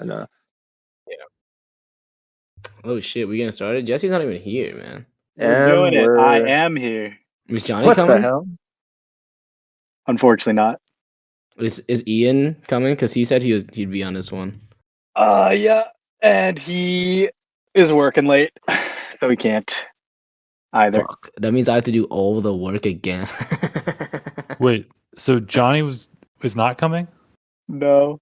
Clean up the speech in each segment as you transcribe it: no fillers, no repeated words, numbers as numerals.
enough. Oh shit, we getting started? Jesse's not even here, man. We're doing it. I am here. Is Johnny What coming? the hell? Unfortunately, not. Is Ian coming? Because he said he'd be on this one. Yeah, and he is working late, so he can't either. Fuck. That means I have to do all the work again. Wait, so Johnny is not coming? No.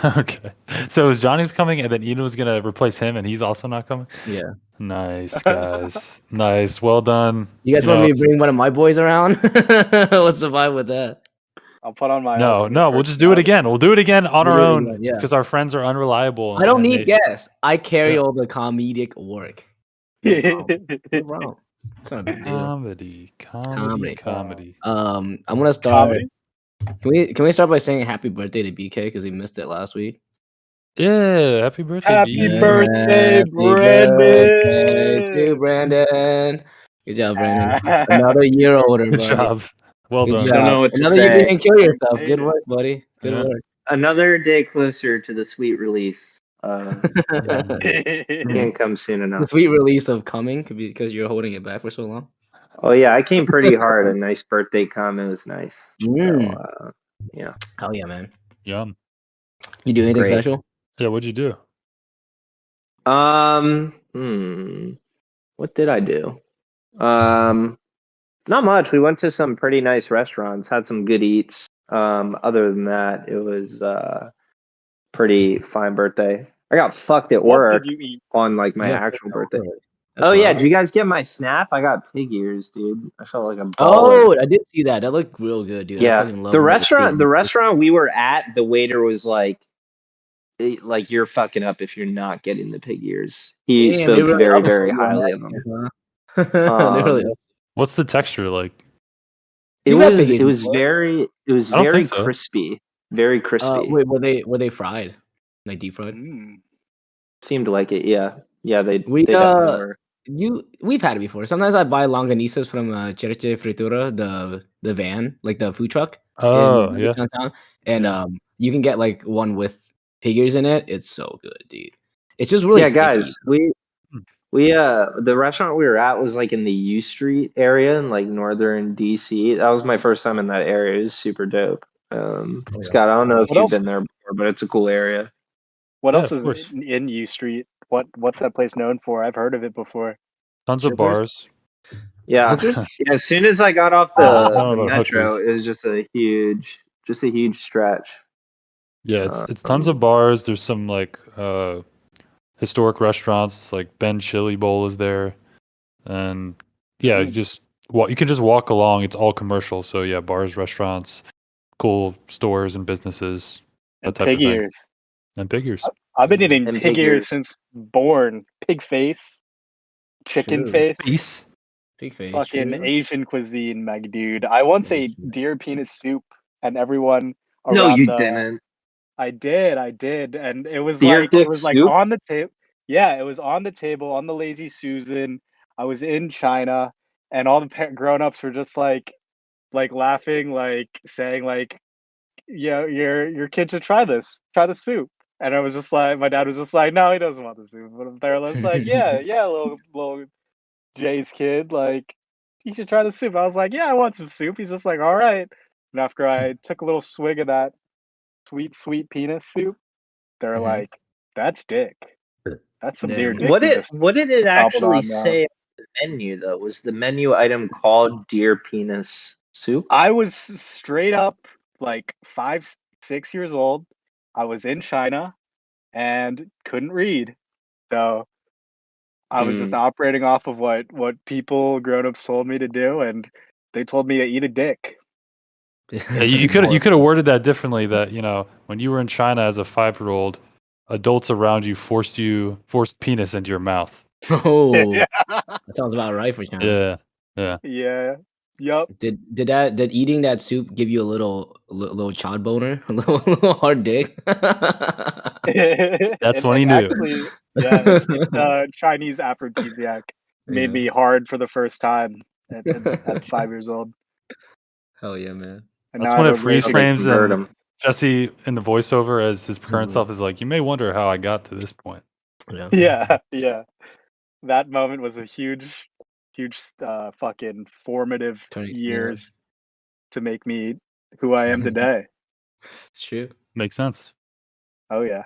Okay. So Johnny was coming, and then Ian was gonna replace him, and he's also not coming. Yeah. Nice, guys. Nice. Well done. You guys want me to bring one of my boys around? What's the vibe with that? I'll put on my. No, we'll just do it again. We'll do it again on our own because our friends are unreliable. I don't need guests. I carry all the comedic work. No problem. It's not a big deal. Comedy. I'm gonna start. Comedy? Can we start by saying happy birthday to BK because he missed it last week? Yeah, happy birthday, Happy BK. birthday, Brandon! To Brandon. Good job, Brandon. Another year older. Good job. Well done. I don't know what to Another say. year you didn't kill yourself. Good work, buddy. Good work. Another day closer to the sweet release. Can't come soon enough. The sweet release of coming could be because you're holding it back for so long. Oh yeah, I came pretty hard. A nice birthday comment was nice. So, yeah. Hell yeah, man. Yum. You do anything special? Yeah, what'd you do? What did I do? Not much. We went to some pretty nice restaurants, had some good eats. Other than that, it was pretty fine birthday. I got fucked at work. What did you eat? On like my actual birthday. Yeah, did you guys get my snap? I got pig ears, dude. I felt like a baller. Oh, I did see that. That looked real good, dude. Yeah, the restaurant we were at, the waiter was like you're fucking up if you're not getting the pig ears. He spoke really very, very highly of them. What's the texture like? It was very crispy. Very crispy. Wait, were they fried? Like deep fried? Seemed like it, yeah. Yeah, they we've had it before. Sometimes I buy longanisas from Cerce Fritura, the van, like the food truck. Oh, yeah. Downtown. And you can get like one with pig ears in it. It's so good, dude. It's just really sticky. Guys, we the restaurant we were at was like in the U Street area in like northern DC. That was my first time in that area. It was super dope. Scott, I don't know if you've been there before, but it's a cool area. What else is in U Street? What's that place known for? I've heard of it before. Tons of bars. Yeah. As soon as I got off the metro, it was just a huge stretch. Yeah, it's tons of bars. There's some like historic restaurants, like Ben Chili Bowl is there, and yeah, you can just walk along. It's all commercial, so yeah, bars, restaurants, cool stores and businesses. And pig ears. And pig ears. I've been eating pig ears since born. Pig face, chicken face. Pig face. Fucking Asian cuisine, my dude. I once ate deer penis soup, and everyone around didn't. I did, and it was like on the table. Yeah, it was on the table on the Lazy Susan. I was in China, and all the grown-ups were just like laughing, like saying like, "Yeah, your kid should try the soup." And I was just like, my dad was just like, "No, he doesn't want the soup." But they're just like, "Yeah, little Jay's kid, like, you should try the soup." I was like, "Yeah, I want some soup." He's just like, "All right." And after I took a little swig of that sweet penis soup, they're like, "That's dick. That's some deer dick." What did it actually say on the menu though? Was the menu item called deer penis soup? I was straight up like 5-6 years old. I was in China and couldn't read, so I was just operating off of what grown-ups told me to do, and they told me to eat a dick. You could have worded that differently. That when you were in China as a 5-year-old, adults around you forced penis into your mouth. Oh, that sounds about right for China. Yeah. Yup. Did eating that soup give you a little chod boner, a little hard dick? That's when he knew. Actually, yeah, it's Chinese aphrodisiac. Made me hard for the first time at 5 years old. Hell yeah, man! And that's when it freeze frames and Jesse in the voiceover as his current self is like, you may wonder how I got to this point. Yeah. That moment was a huge fucking formative years to make me who I am today. It's true. Makes sense. Oh yeah.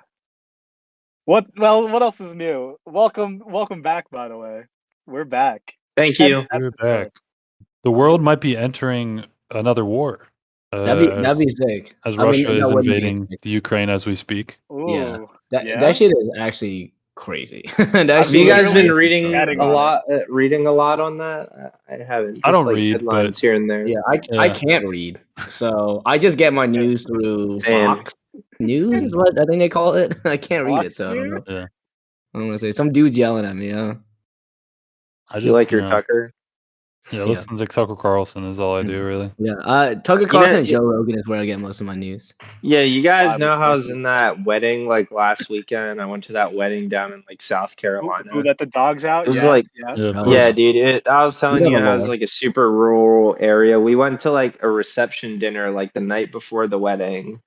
What else is new? Welcome back, by the way. We're back. Thank you. We're back. The world might be entering another war. That'd be sick. As Russia is invading the Ukraine as we speak. Ooh, that shit is actually crazy. Have you guys been reading a lot? Reading a lot on that? I haven't. Just I don't like read headlines but here and there. Yeah, I can't read, so I just get my news through Fox News. Is what I think they call it. I can't read it, so I don't know. Yeah. I don't want to say some dude's yelling at me. Yeah. I just you like your Tucker. Yeah, listen to Tucker Carlson is all I do, really. Yeah, Tucker Carlson and Joe Rogan is where I get most of my news. Yeah, you guys know how I was in that wedding like last weekend. I went to that wedding down in like South Carolina. Who let the dogs out? It was like, yeah, dude. I was telling you, how it was like a super rural area. We went to like a reception dinner like the night before the wedding,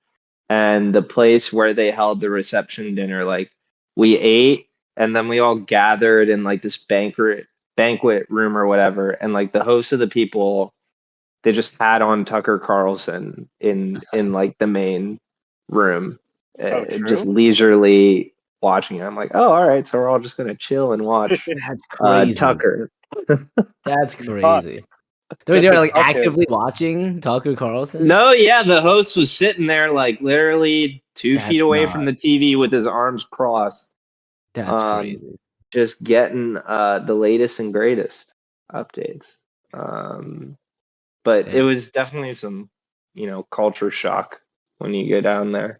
and the place where they held the reception dinner, like we ate, and then we all gathered in like this banquet room or whatever, and like the host of the people, they just had on Tucker Carlson in like the main room, just leisurely watching it. I'm like, oh, all right, so we're all just gonna chill and watch Tucker. That's crazy. They're like actively watching Tucker Carlson. No, yeah, the host was sitting there like literally 2 feet away from the TV with his arms crossed. That's crazy. Just getting the latest and greatest updates. But it was definitely some, culture shock when you go down there.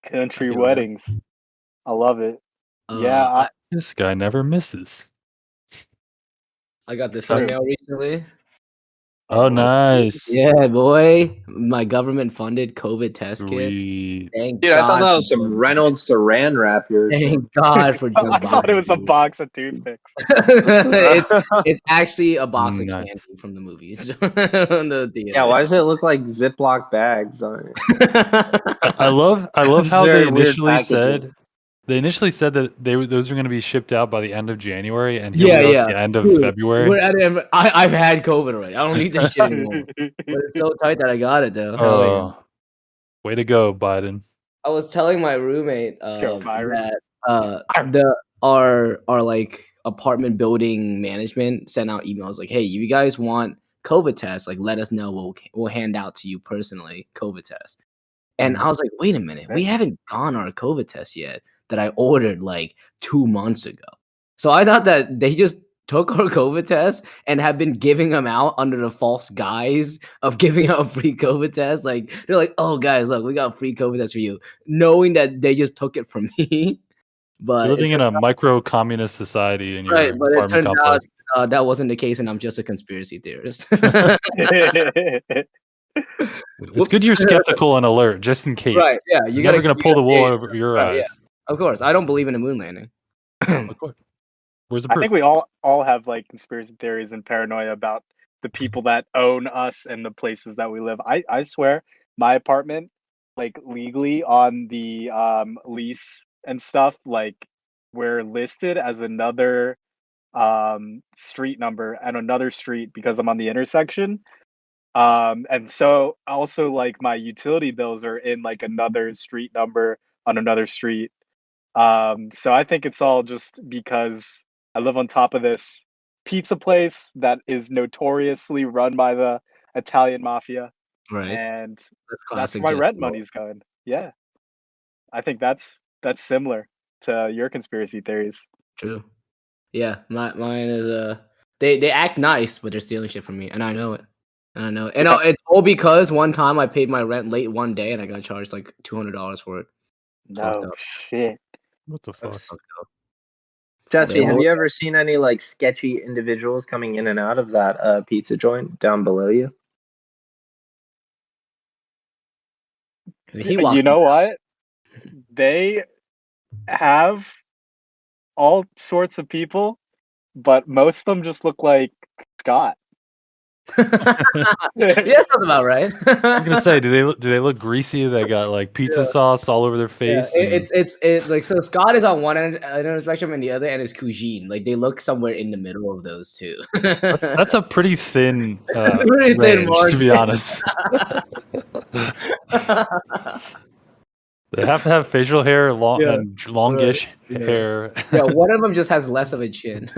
Country weddings. I love it. This guy never misses. I got this email recently. Oh, nice. Yeah, boy. My government-funded COVID test kit. Thank Dude, God, I thought that was some Reynolds Saran wrap here. Thank God for Joe Biden. I thought it was a box of toothpicks. it's actually a box of candy from the movies. Yeah, why does it look like Ziploc bags on it? I love how they initially said that those are going to be shipped out by the end of January, and here we are at the end of February. I've had COVID already. I don't need this shit anymore. But it's so tight that I got it though. Oh, way to go, Biden! I was telling my roommate that our like apartment building management sent out emails like, hey, you guys want COVID tests? Like, let us know. We'll hand out to you personally COVID tests. And I was like, wait a minute, we haven't gone our COVID test yet that I ordered like 2 months ago. So I thought that they just took our COVID test and have been giving them out under the false guise of giving out free COVID tests. Like, they're like, oh, guys, look, we got free COVID tests for you, knowing that they just took it from me. But you're living in a micro-communist society in your but it turned complex. out that wasn't the case, and I'm just a conspiracy theorist. It's good you're skeptical and alert, just in case. Right, yeah. You're never going to pull the wool over your eyes. Yeah. Of course. I don't believe in a moon landing. Of course. Where's the proof? I think we all have like conspiracy theories and paranoia about the people that own us and the places that we live. I swear, my apartment, like legally on the lease and stuff, like we're listed as another street number and another street because I'm on the intersection. And so also like my utility bills are in like another street number on another street. So I think it's all just because I live on top of this pizza place that is notoriously run by the Italian mafia. Right. And that's where my rent money's going. Yeah. I think that's similar to your conspiracy theories. True. Yeah, mine is they act nice, but they're stealing shit from me, and I know it. And it's all because one time I paid my rent late one day, and I got charged like $200 for it. No shit. What the fuck? Jesse, have you ever seen any like sketchy individuals coming in and out of that pizza joint down below you? You know what? They have all sorts of people, but most of them just look like Scott. Yeah, sounds about right. I was gonna say, do they look greasy? They got like pizza sauce all over their face. Yeah, it's like, so Scott is on one end of the spectrum, and the other end is Cuisine. Like they look somewhere in the middle of those two. That's a pretty thin pretty thin range, to be honest. They have to have facial hair, and longish hair. Yeah, one of them just has less of a chin.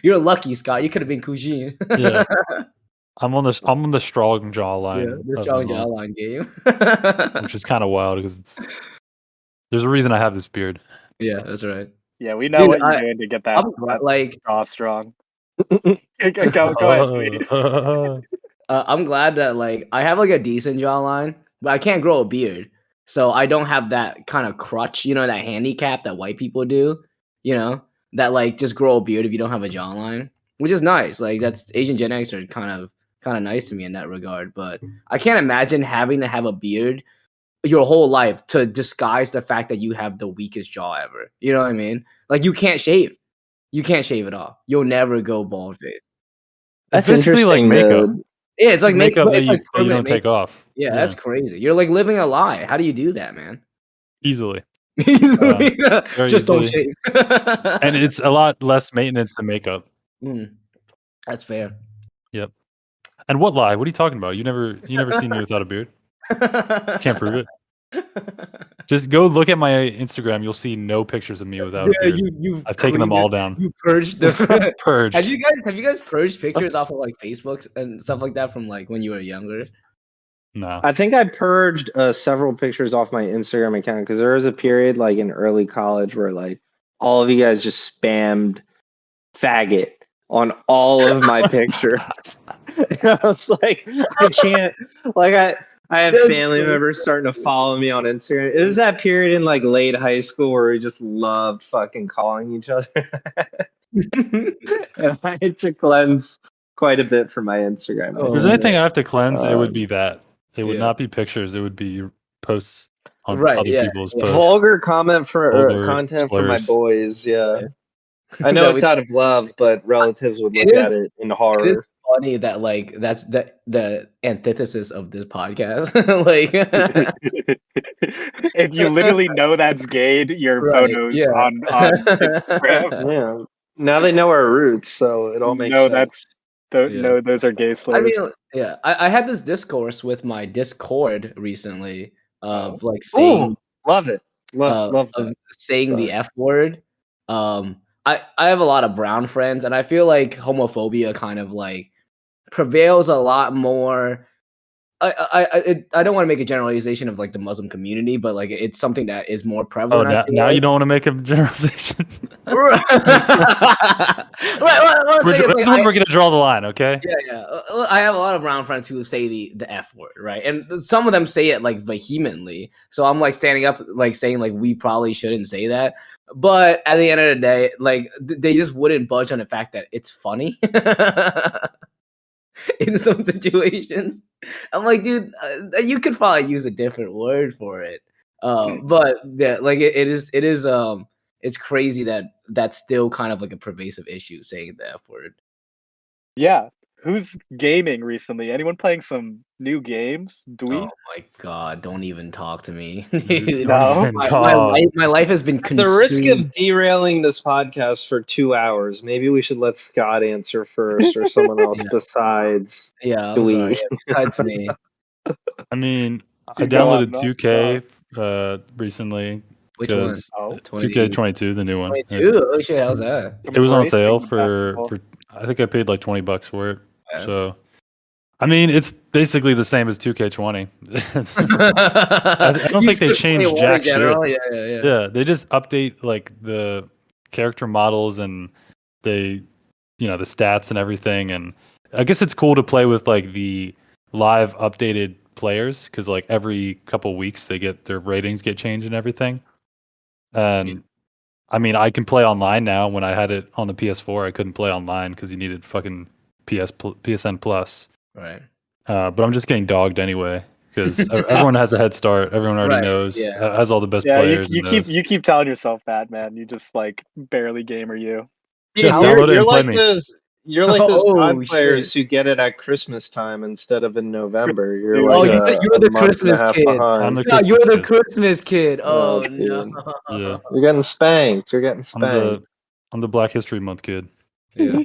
You're lucky, Scott. You could have been Cuisine. Yeah, I'm on the strong jawline. Yeah, the strong jawline game. Which is kind of wild because there's a reason I have this beard. Yeah, that's right. Yeah, we know what you're doing to get that jaw strong. Go ahead. I'm glad that like I have like a decent jawline, but I can't grow a beard, so I don't have that kind of crutch, that handicap that white people do, that like just grow a beard if you don't have a jawline, which is nice. Like that's Asian genetics are kind of nice to me in that regard, but I can't imagine having to have a beard your whole life to disguise the fact that you have the weakest jaw ever. You know what I mean? Like you can't shave it off. You'll never go bald face. That's basically like makeup. Yeah, it's like makeup that you don't take off. Yeah, that's crazy. You're like living a lie. How do you do that, man? Easily. Just don't shave. And it's a lot less maintenance than makeup. That's fair. Yep. And what lie? What are you talking about? You never seen me without a beard? Can't prove it. Just go look at my Instagram. You'll see no pictures of me without a beard. I've taken them all down. You purged the purged. Have you guys purged pictures off of like Facebook and stuff like that from like when you were younger? No. I think I purged several pictures off my Instagram account because there was a period like in early college where like all of you guys just spammed faggot on all of my pictures. And I was like, I can't. Like I have family members starting to follow me on Instagram. It was that period in like late high school where we just loved fucking calling each other. And I had to cleanse quite a bit from my Instagram. If there's anything I have to cleanse, it would be that. It would not be pictures. It would be posts on other people's posts. Vulgar content from my boys. Yeah. I know it's out of love, but relatives would look at it in horror. It is funny that like that's the antithesis of this podcast. Like, if you literally know that's gay, your photos on Instagram. Yeah. Now they know our roots, so it all makes sense. No, those are gay slurs. I mean, I had this discourse with my Discord recently of like saying, love it, love that. Saying the F word. I have a lot of brown friends, and I feel like homophobia kind of like prevails a lot more. I don't want to make a generalization of like the Muslim community, but like it's something that is more prevalent. Oh, now you don't want to make a generalization. Right. This is when we're gonna draw the line, okay? Yeah. I have a lot of brown friends who say the F word, right? And some of them say it like vehemently. So I'm like standing up, like saying like we probably shouldn't say that. But at the end of the day, like they just wouldn't budge on the fact that it's funny. In some situations, I'm like, dude, you could probably use a different word for it. But yeah, like it is, it's crazy that that's still kind of like a pervasive issue, saying the F word. Yeah. Who's gaming recently? Anyone playing some new games? Oh my god! Don't even talk to me. No, my life has been consumed. At the risk of derailing this podcast for 2 hours, maybe we should let Scott answer first, or someone else besides. Sorry. Besides me. I mean, I downloaded 2K recently. Which one? 2K22, the new one. 22? Oh shit! How's that? It was on sale for I think I paid like $20 for it. Yeah. So, I mean, it's basically the same as 2K20. I don't think they changed jack shit. Yeah, they just update like the character models and the stats and everything. And I guess it's cool to play with like the live updated players because like every couple weeks they get their ratings get changed and everything. And I mean, I can play online now. When I had it on the PS4, I couldn't play online because you needed fucking PSN Plus. Right. But I'm just getting dogged anyway because everyone has a head start. Everyone already knows, has all the best players. You keep telling yourself that, man. You just like barely gamer you. Yes, download it and play me. You're like those Oh, COD players shit. who get it at Christmas time instead of in November. You're Dude. like Oh, a you're the month and a Christmas half kid. behind. I'm the No, Christmas you're the kid. Christmas kid. Oh, Oh no. dude. Yeah, You're getting spanked. You're getting I'm spanked. the Black History Month kid. Yeah. I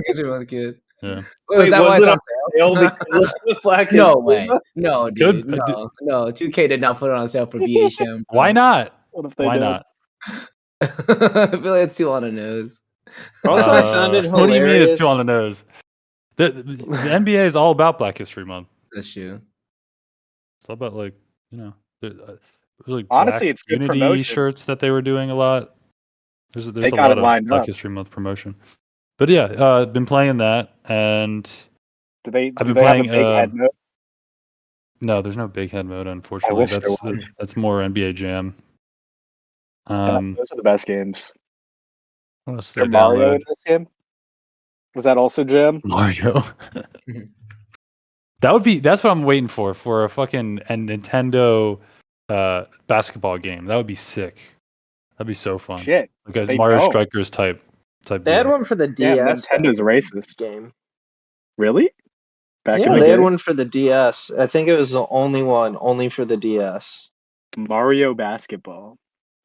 guess you're the kid. Yeah. Wait, is that why was it's it on sale sale? because of the Black No History way. Month? No, dude. No. 2K did not put it on sale for VHM. Why not? What if they Why did? not? I feel like it's too on the nose. Also, I found it What do you mean it's hilarious. too on the nose? The NBA is all about Black History Month. That's true. It's all about like there's like Honestly, Black it's good Unity promotion. shirts that they were doing a lot. There's They a got lot it of lined Black up. History Month promotion. But yeah, been playing that, and Do they I've been have a playing. big head mode? No, there's no big head mode. Unfortunately, wish there was. that's more NBA Jam. Those are the best games. What else Is did I there Mario download? in this game? Was that also Jam? Mario. That's what I'm waiting for a fucking Nintendo basketball game. That would be sick. That'd be so fun. Shit. Like a They Mario don't. Strikers type. They had deal. one for the Damn, DS. Nintendo's racist. Game. Really? Back in Yeah, the they day? had one for the DS. I think it was the only one, only for the DS. Mario Basketball.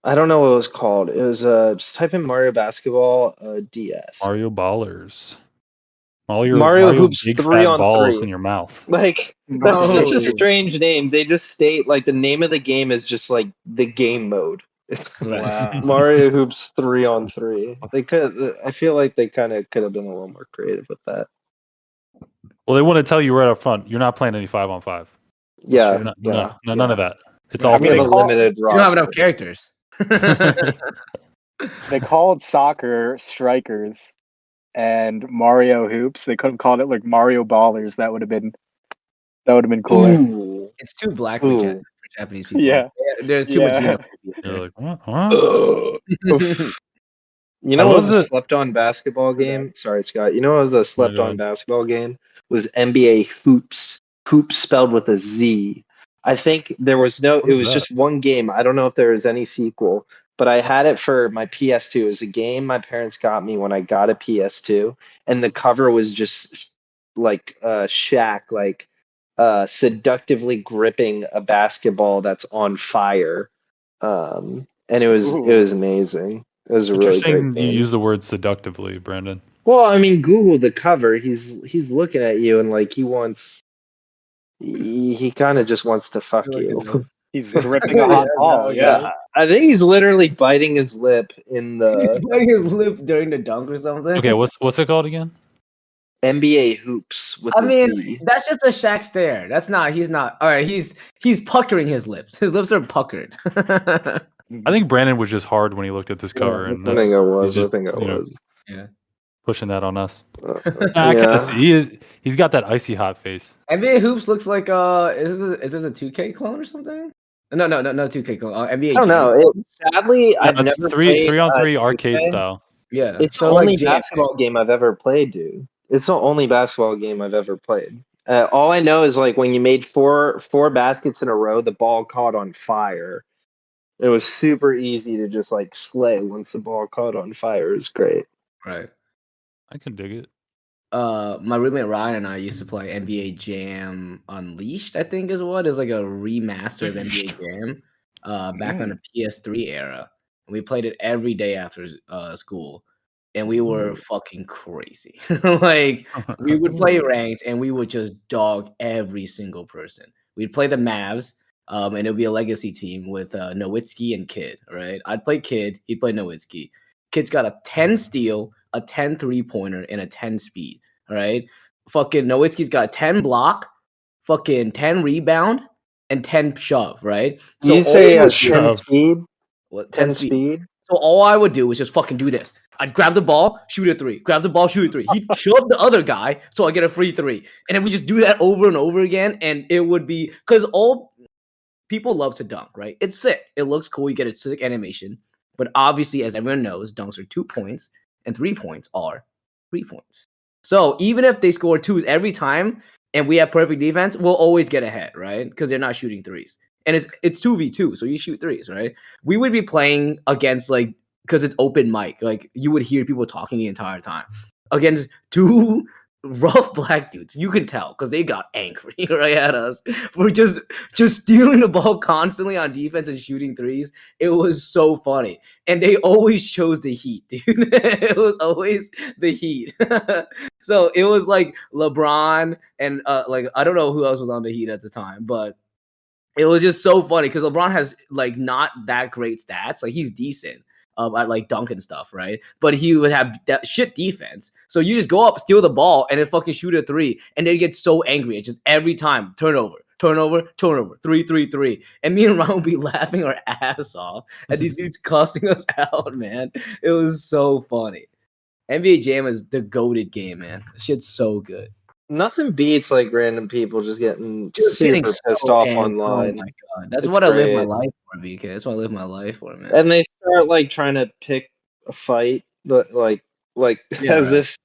I don't know what it was called. It was just type in Mario Basketball DS. Mario Ballers. Mario Hoops big 3 fat on balls 3. in your mouth. Like that's such a No. strange name. They just state like the name of the game is just like the game mode. It's Wow. Mario Hoops 3 on 3. They could. I feel like they kind of could have been a little more creative with that. Well, they want to tell you right up front, you're not playing any 5-on-5. Yeah, None of that. It's I all mean, we have they a call- limited You don't have roster. enough characters. They called soccer strikers and Mario Hoops. They could have called it like Mario Ballers. That would have been cooler. Ooh. It's too black Ooh. for Japanese people. Yeah. There's too much xenophobia You're there. like, what? Oof. You I know what love was a the- slept-on basketball Okay. game? Sorry, Scott. You know what was a slept-on God. basketball game? Was NBA Hoops. Hoops spelled with a Z. I think there was no. What It is was that? just one game. I don't know if there was any sequel, but I had it for my PS2. It was a game my parents got me when I got a PS2, and the cover was just like Shaq, like seductively gripping a basketball that's on fire. And it was amazing. It was a really great Interesting you game. use the word seductively, Brandon. Well, I mean, Google the cover. He's looking at you and like he kind of just wants to fuck you. He's gripping a hot ball. Yeah. I think he's literally biting his lip in He's the biting his lip during the dunk or something. Okay, what's it called again? NBA Hoops with I a mean, Z. that's just a Shaq stare. That's not. He's not. All right. He's puckering his lips. His lips are puckered. I think Brandon was just hard when he looked at this cover, and I think it was. he's just, I think it was. Yeah. pushing that on us. Yeah. I kind of see he's got that icy hot face. NBA Hoops looks like is this a 2K clone or something? No 2K clone. NBA. I don't know. Sadly, I've It's never three played on three 2K. arcade style. Yeah. It's so the only like basketball game I've ever played, dude. It's the only basketball game I've ever played. All I know is like when you made four baskets in a row, the ball caught on fire. It was super easy to just like slay once the ball caught on fire. It was great. Right. I can dig it. My roommate Ryan and I used to play NBA Jam Unleashed, I think is what. It was like a remaster of NBA Jam back on the PS3 era. And we played it every day after school. And we were fucking crazy. Like, we would play ranked and we would just dog every single person. We'd play the Mavs, and it would be a legacy team with Nowitzki and Kidd, right? I'd play Kidd, he'd play Nowitzki. Kidd's got a 10 steal, a 10 3-pointer, and a 10 speed, all right? Fucking Nowitzki's got a 10 block, fucking 10 rebound, and 10 shove, right? So you say 10 speed? What, 10 speed? So all I would do was just fucking do this. I'd grab the ball, shoot a 3. Grab the ball, shoot a 3. He'd shove the other guy, so I get a free 3. And then we just do that over and over again, and it would be... Because all people love to dunk, right? It's sick. It looks cool. You get a sick animation. But obviously, as everyone knows, dunks are 2 points, and 3 points are 3 points. So even if they score 2s every time, and we have perfect defense, we'll always get ahead, right? Because they're not shooting 3s. And it's 2v2, so you shoot 3s, right? We would be playing against, like, because it's open mic. Like you would hear people talking the entire time against two rough black dudes. You can tell because they got angry right at us for just stealing the ball constantly on defense and shooting threes. It was so funny, and they always chose the Heat, dude. It was always the Heat. So it was like LeBron and like I don't know who else was on the Heat at the time, but it was just so funny because LeBron has like not that great stats. Like he's decent at like dunk and stuff, right? But he would have that shit defense. So you just go up, steal the ball, and then fucking shoot a three, and they get so angry. It's just every time turnover, 3-3-3. And me and Ron would be laughing our ass off at these dudes cussing us out, man. It was so funny. NBA Jam is the goated game, man. Shit's so good. Nothing beats like random people just getting super pissed off online. Oh my god, that's what I live my life for, BK. That's what I live my life for, man. And they start like trying to pick a fight, but like as if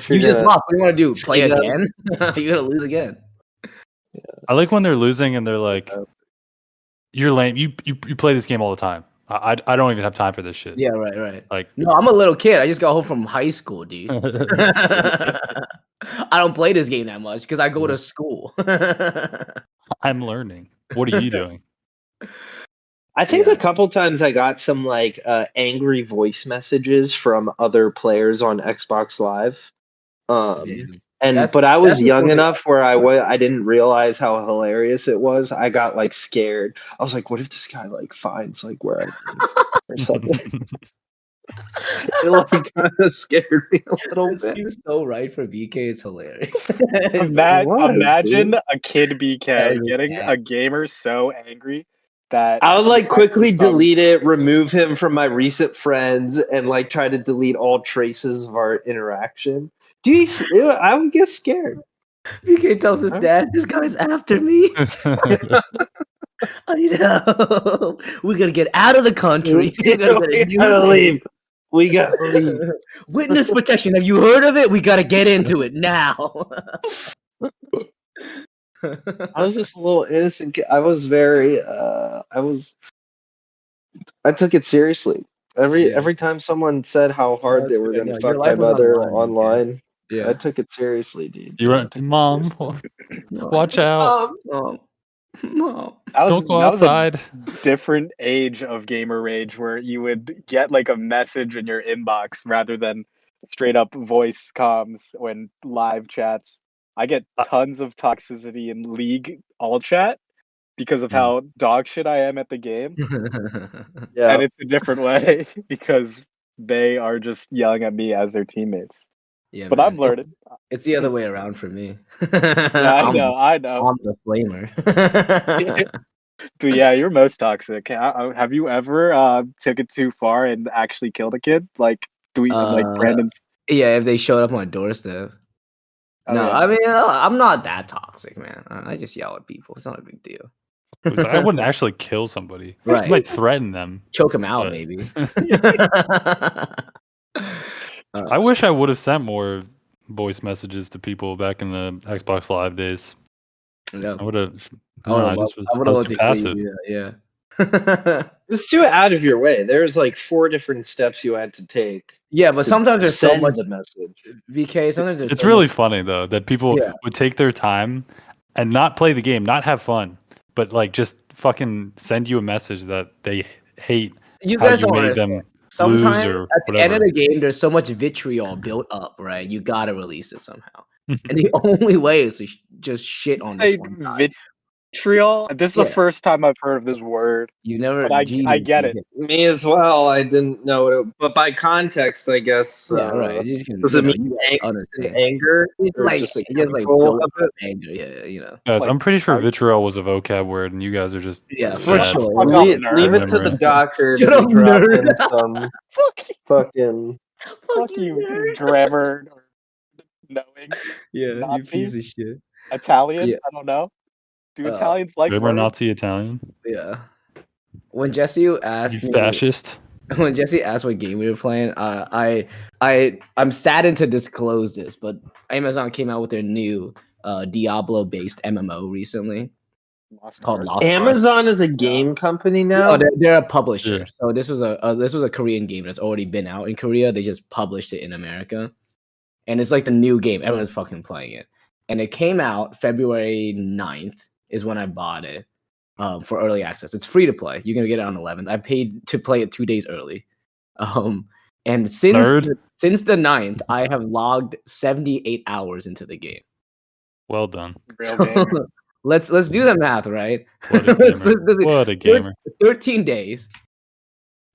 you just lost. What do you want to do? Play again? You're gonna lose again. Yeah. I like when they're losing and they're like, "You're lame. You play this game all the time. I don't even have time for this shit." Yeah, right. Like, no, I'm a little kid. I just got home from high school, dude. I don't play this game that much because I go to school. I'm learning. What are you doing? I think a couple times I got some like angry voice messages from other players on Xbox Live. But I was young enough where I didn't realize how hilarious it was. I got like scared. I was like, what if this guy like finds like where I live or something? It like kind of scared me a little bit. You're so right for BK. It's hilarious. Imagine a kid BK getting a gamer so angry that I would like quickly delete it, remove him from my recent friends, and like try to delete all traces of our interaction. Dude, I would get scared. BK tells his dad, "This guy's after me." I know. We gotta get out of the country. We gotta leave. We gotta leave. Witness protection. Have you heard of it? We gotta get into it now. I was just a little innocent kid. I was very I took it seriously. Every time someone said how hard they were gonna fuck my mother online, I took it seriously, dude. You went, Mom, watch out. Mom. Don't go outside. That was a different age of gamer rage where you would get like a message in your inbox rather than straight up voice comms when live chats. I get tons of toxicity in League all chat because of how dog shit I am at the game. Yeah. And it's a different way because they are just yelling at me as their teammates. Yeah, but man. I'm learning. It's the other way around for me. Yeah, I know. I'm the flamer. Dude, yeah, you're most toxic. Have you ever took it too far and actually killed a kid? Like Brandon's. Yeah, if they showed up on my doorstep. Oh, no, yeah. I mean, I'm not that toxic, man. I just yell at people. It's not a big deal. I wouldn't actually kill somebody. Right. I might threaten them. Choke them out, maybe. I wish I would have sent more voice messages to people back in the Xbox Live days. No. I would have. I was too passive. Yeah. It's too out of your way. There's like 4 different steps you had to take. Yeah, but sometimes there's so much the message. VK. Sometimes it's really funny though that people would take their time and not play the game, not have fun, but like just fucking send you a message that they hate. You guys made them. Sometimes or at the end of the game, there's so much vitriol built up, right? You gotta release it somehow, and the only way is to just shit on this one guy. Vitriol. This is the first time I've heard of this word. You never. But I get it. Me as well. I didn't know it, but by context, I guess. Yeah, right. Does it mean anger? It's like just like anger. Yeah, you know. Guys, I'm pretty sure vitriol was a vocab word, and you guys are just for sure. Leave it to the doctor to drop in some fucking. Fuck you, grammar knowing. Yeah, Nazi? you piece of shit. Italian? I don't know. Do Italians like grammar? Nazi Italian? Yeah. When Jesse asked me, fascist. When Jesse asked what game we were playing, I'm saddened to disclose this, but Amazon came out with their new Diablo-based MMO recently, called Lost Ark. Amazon is a game company now. No, they're a publisher. Yeah. So this was a Korean game that's already been out in Korea. They just published it in America, and it's like the new game. Everyone's fucking playing it, and it came out February 9th is when I bought it for early access. It's free to play. You're gonna get it on 11th. I paid to play it 2 days early, and since the 9th, I have logged 78 hours into the game. Well done. Let's do the math, right? What a gamer. What a gamer. 13 days,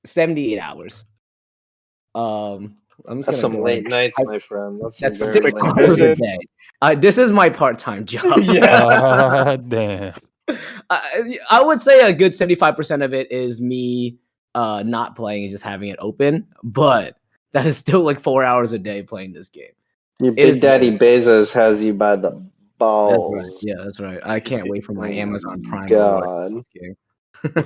78 hours. I'm just That's some late nights, my friend. That's 6 hours a day. This is my part-time job. Yeah. Damn. I would say a good 75% of it is me not playing and just having it open, but that is still like 4 hours a day playing this game. Your Big Daddy Bezos has you by the balls. That's right. Yeah, that's right. I can't wait for my Amazon Prime. God.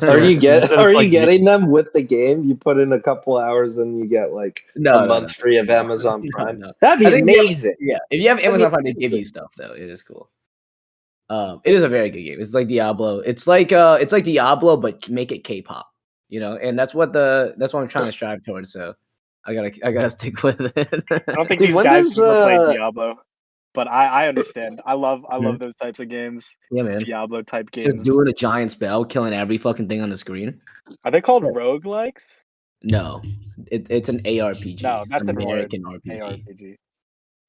Are you getting them with the game? You put in a couple hours and you get like a month free of Amazon Prime. That'd be amazing. If you have Amazon Prime, they give you stuff though. It is cool. It is a very good game. It's like Diablo. It's like Diablo, but make it K-pop. You know, and that's what I'm trying to strive towards. So I gotta stick with it. I don't think these guys ever played Diablo. But I understand. I love those types of games. Yeah, man. Diablo type games. Just doing a giant spell, killing every fucking thing on the screen. Are they called roguelikes? No, it's an ARPG. No, that's an American RPG.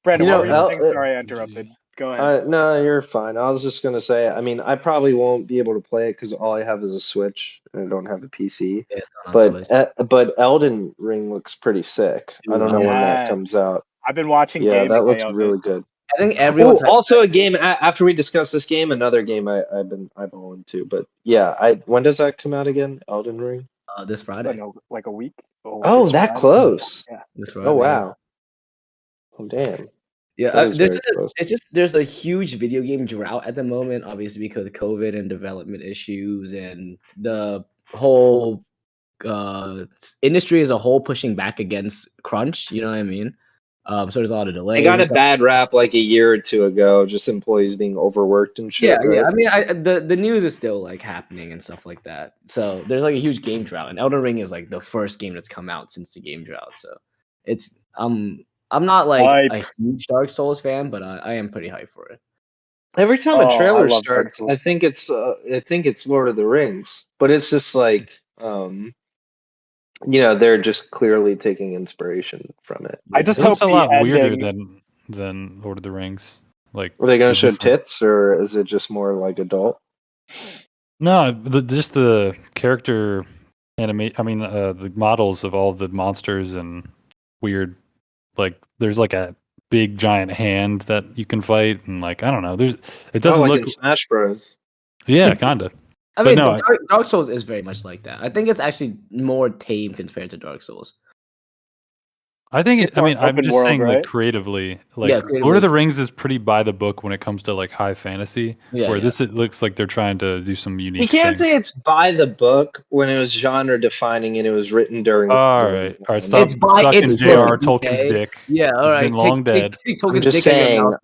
Brandon, what were you saying? Sorry, I interrupted. Go ahead. No, you're fine. I was just gonna say. I mean, I probably won't be able to play it because all I have is a Switch and I don't have a PC. Yeah, but Elden Ring looks pretty sick. I don't know when that comes out. I've been watching. Yeah, that looks really good. I think everyone's also a game after we discuss this game, another game I've been eyeballing to. But yeah, when does that come out again? Elden Ring? This Friday. Like a week. Oh, that close. Yeah. This Friday. Oh wow. Oh damn. Yeah, there's a huge video game drought at the moment, obviously because of COVID and development issues and the whole industry as a whole pushing back against crunch. You know what I mean? So there's a lot of delays. They got a bad rap like a year or two ago, just employees being overworked and shit. Yeah, right? yeah. I mean, the news is still like happening and stuff like that. So there's like a huge game drought, and Elden Ring is like the first game that's come out since the game drought. So it's I'm not like a huge Dark Souls fan, but I am pretty hyped for it. Every time a trailer starts, I think it's Lord of the Rings, but it's just like they're just clearly taking inspiration from it. I just hope it's a lot weirder than Lord of the Rings. Like, are they going to show tits, or is it just more like adult? No, just the character the models of all the monsters and weird. Like, there's like a big giant hand that you can fight, and like I don't know. It doesn't look in Smash Bros. Yeah, kind of. I mean, Dark Souls is very much like that. I think it's actually more tame compared to Dark Souls. I think I'm just saying, right? Like creatively, Lord of the Rings is pretty by the book when it comes to like high fantasy. This it looks like they're trying to do some unique. You can't say it's by the book when it was genre defining and it was written during. All right, stop sucking J.R. Tolkien's dick. Yeah, all right. He's been long dead. I'm just saying.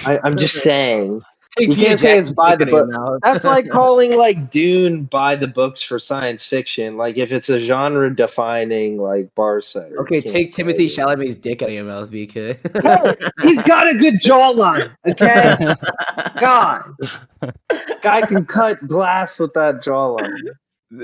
I'm just saying. You can't say it's by the book. That's like calling like Dune by the books for science fiction. Like if it's a genre defining like bar setter. Okay, take Timothy Chalamet's dick out of your mouth, BK. He's got a good jawline. Okay, God, guy can cut glass with that jawline.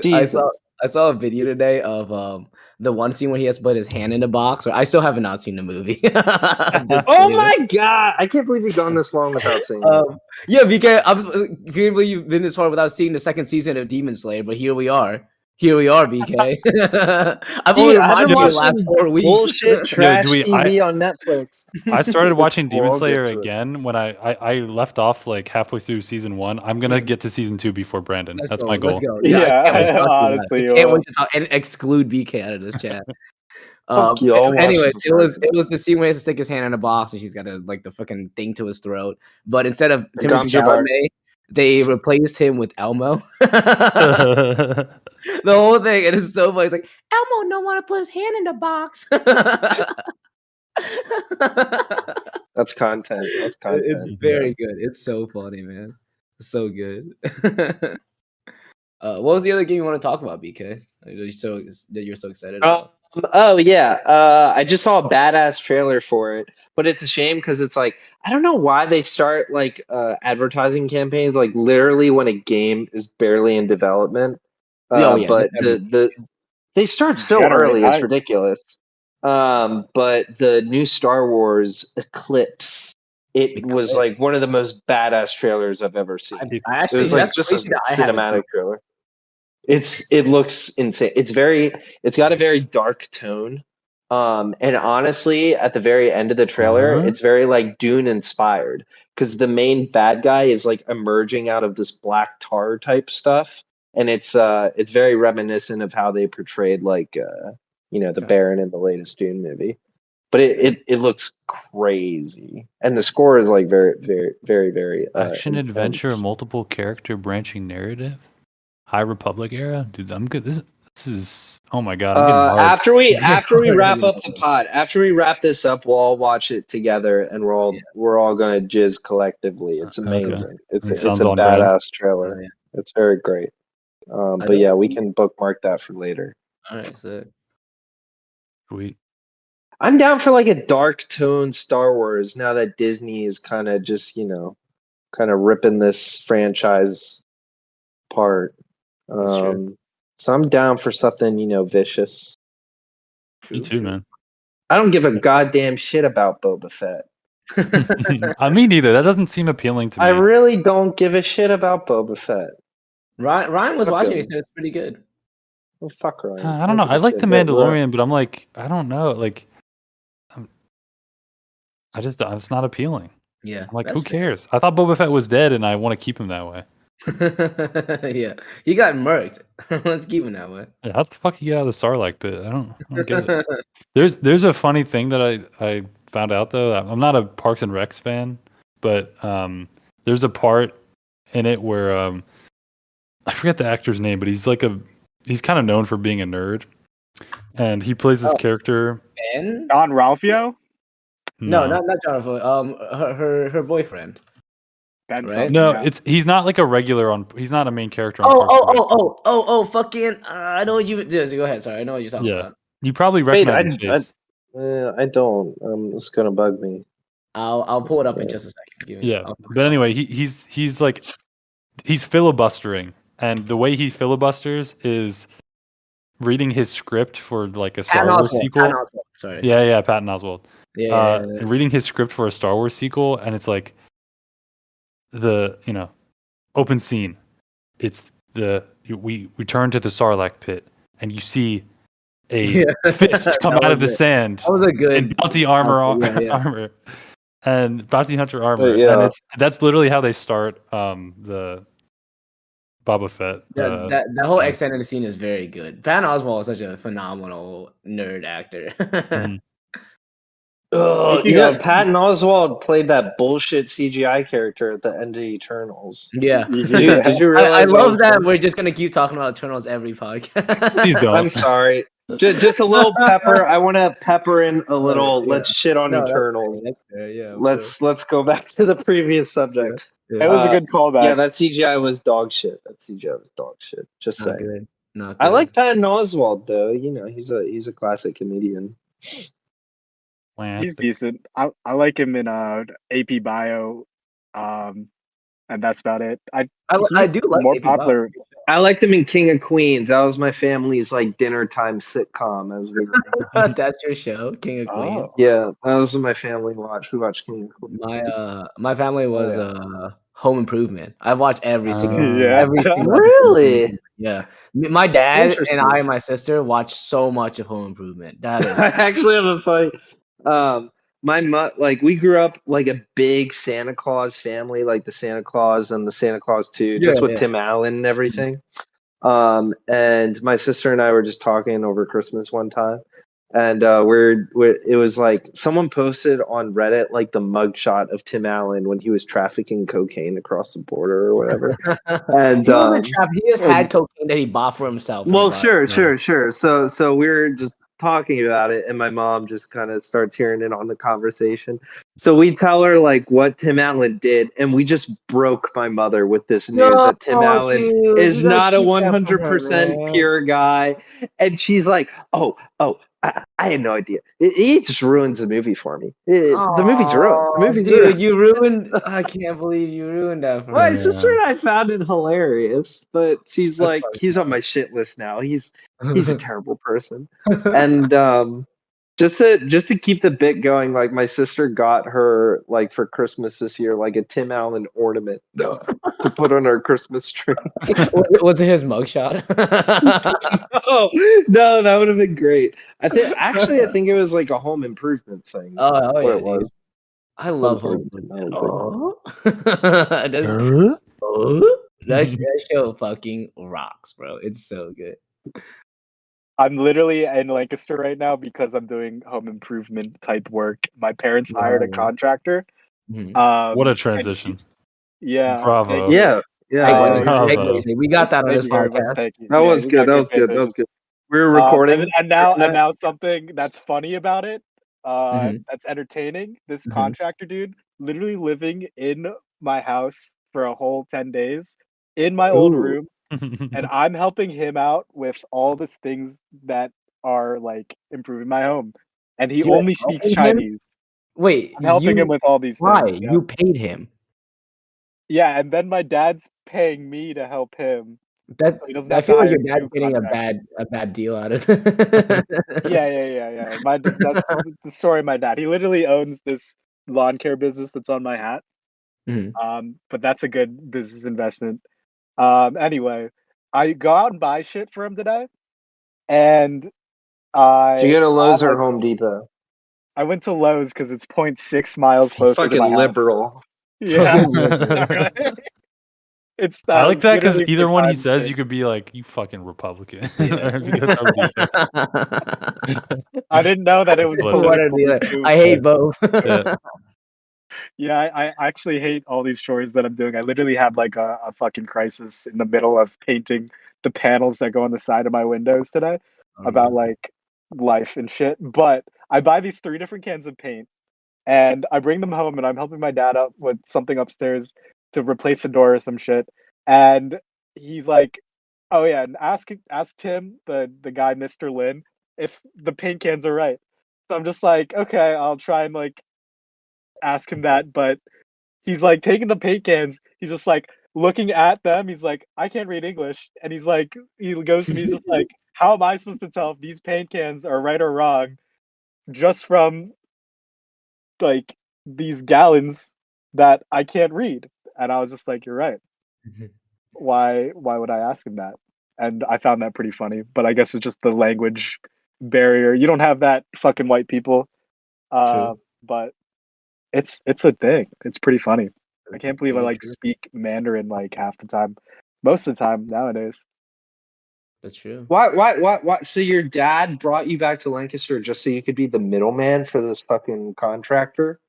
Jesus. I saw a video today of the one scene where he has to put his hand in a box. I still have not seen the movie. Oh my God! I can't believe you've gone this long without seeing it. Yeah, because I can't believe you've been this far without seeing the second season of Demon Slayer. But here we are. BK. I've only watched the last 4 weeks. Bullshit trash TV on Netflix. I started watching Demon Slayer again when I left off like halfway through season 1. I'm gonna get to season 2 before Brandon. That's my goal. Let's go. Yeah, honestly, I can't wait to talk and exclude BK out of this chat. Anyways, it was the scene where he has to stick his hand in a box and she's got like the fucking thing to his throat. But instead of Timothy Chalamet, they replaced him with Elmo. The whole thing, it is so funny. It's like Elmo don't want to put his hand in the box. That's content. It's very good. It's so funny, man. So good. What was the other game you want to talk about, BK? That you're so excited about? Oh yeah, I just saw a badass trailer for it, but it's a shame because it's like I don't know why they start like advertising campaigns like literally when a game is barely in development. Yeah, But they start so Generate early, it's hype. ridiculous. But the new Star Wars Eclipse, it was like one of the most badass trailers I've ever seen. I It actually, was like that's just a crazy that I haven't cinematic seen. trailer. It looks insane. It's got a very dark tone. And honestly, at the very end of the trailer, it's very like Dune inspired because the main bad guy is like emerging out of this black tar type stuff, and it's very reminiscent of how they portrayed like the Baron in the latest Dune movie. But it looks crazy, and the score is like very very very very action intense. adventure, multiple character branching narrative. High Republic era, dude. I'm good. This is. Oh my god, I'm getting hard. After we wrap up the pod, after we wrap this up, we'll all watch it together, and we're all gonna jizz collectively. It's amazing. Okay. It's sounds a on brand. badass trailer. It's very great. But yeah, we can bookmark that for later. All right, so Sweet. I'm down for like a dark tone Star Wars now that Disney is kind of just kind of ripping this franchise apart. So I'm down for something Me vicious. too, man. I don't give a goddamn shit about Boba Fett. Me neither. That doesn't seem appealing to me. I really don't give a shit about Boba Fett. Ryan was watching it. He said it's pretty good. Well, fuck Ryan. I don't know. I like the Mandalorian, but I'm like, I don't know. Like, it's not appealing. Yeah. I'm like, who cares? I thought Boba Fett was dead, and I want to keep him that way. Yeah, he got murked. Let's keep him that way. Yeah, how the fuck you get out of the Sarlacc pit? I don't get it. There's a funny thing that I found out though. I'm not a Parks and Recs fan, but there's a part in it where I forget the actor's name, but he's kind of known for being a nerd, and he plays this character. Ben? John Ralphio? No, not John Ralphio. Her boyfriend. Ben right? No, he's not like a regular on. He's not a main character on. Fucking! I know what you. Go ahead. Sorry, I know what you're talking about. You probably recognize his face. I don't. It's gonna bug me. I'll pull it up in just a second. But anyway, he's filibustering, and the way he filibusters is reading his script for like a Star Wars sequel. Sorry. Yeah, Patton Oswalt. And reading his script for a Star Wars sequel, and it's like the open scene. It's we turn to the Sarlacc pit, and you see a fist come out of the sand. That was a good in bounty armor and bounty hunter armor. And that's literally how they start the Boba Fett. That whole extended scene is very good. Patton Oswalt is such a phenomenal nerd actor. Patton Oswalt played that bullshit CGI character at the end of Eternals. Yeah. Did you realize I love that we're just gonna keep talking about Eternals every podcast. Please don't. I'm sorry. Just a little pepper. I want to pepper in a little. Let's shit on Eternals. That's fair, yeah. Let's go back to the previous subject. Yeah. It was a good callback. Yeah, that CGI was dog shit. Just Not saying. Not good. I like Patton Oswalt though. He's a classic comedian. He's decent. I like him in AP Bio, and that's about it. I do like more popular. Bio. I liked him in King of Queens. That was my family's like dinner time sitcom. As we were. That's your show, King of Queens. Yeah, that was my family watch. We watched King of Queens. My family was Home Improvement. I watched every single really. Yeah, my dad and I and my sister watched so much of Home Improvement. That is. I actually have a fight. My mom, like we grew up like a big Santa Claus family, like the Santa Claus and the Santa Claus 2, just with Tim Allen and everything. And my sister and I were just talking over Christmas one time, and it was like someone posted on Reddit like the mugshot of Tim Allen when he was trafficking cocaine across the border or whatever. And he just had cocaine that he bought for himself. Well, sure. So we were just talking about it, and my mom just kind of starts hearing in on the conversation. So we tell her like what Tim Allen did, and we just broke my mother with this news that Tim Allen is not a 100% pure guy. And she's like, oh, I had no idea. He just ruins the movie for me. The movie's ruined. The movie's dude, ruined. you ruined. I can't believe you ruined that for me. My sister and I found it hilarious, but she's That's like, funny. he's on my shit list now. He's a terrible person. And just to keep the bit going, like my sister got her like for Christmas this year, like a Tim Allen ornament to put on our Christmas tree. Was it his mugshot? No, that would have been great. I think it was like a home improvement thing. Oh what yeah, it was. I love home. That show fucking rocks, bro. It's so good. I'm literally in Lancaster right now because I'm doing home improvement type work. My parents hired a contractor. What a transition. Yeah. Bravo. Yeah. Bravo. We got that on this podcast. That was good. That was good. We were recording. And now something that's funny about it, that's entertaining. This contractor dude literally living in my house for a whole 10 days in my old room. And I'm helping him out with all these things that are like improving my home. And he only speaks Chinese. Wait, I'm helping him with all these things. Why? Yeah. You paid him. Yeah, and then my dad's paying me to help him. That I feel like your dad's getting a bad deal out of it. Yeah. That's the story of my dad. He literally owns this lawn care business that's on my hat. But that's a good business investment. Anyway, I go out and buy shit for him today, and Did you go to Lowe's or Home Depot? I went to Lowe's because it's 0.6 miles closer to my liberal. House. Yeah, it's I like that because either one he says, you could be like, you fucking Republican. I didn't know that it was political. I hate both. Yeah, I actually hate all these chores that I'm doing. I literally had like a fucking crisis in the middle of painting the panels that go on the side of my windows today about like life and shit. But I buy these 3 different cans of paint and I bring them home and I'm helping my dad up with something upstairs to replace a door or some shit. And he's like, oh yeah, and ask Tim, the guy, Mr. Lin, if the paint cans are right. So I'm just like, okay, I'll try and like ask him that, but he's like taking the paint cans, he's just like looking at them, he's like, I can't read English, and he's like, he goes to me, he's just like, how am I supposed to tell if these paint cans are right or wrong just from like these gallons that I can't read? And I was just like, you're right. Why would I ask him that? And I found that pretty funny, but I guess it's just the language barrier. You don't have that, fucking white people. But it's a thing. It's pretty funny. I can't believe I like speak Mandarin like half the time. Most of the time nowadays. That's true. Why? So your dad brought you back to Lancaster just so you could be the middleman for this fucking contractor?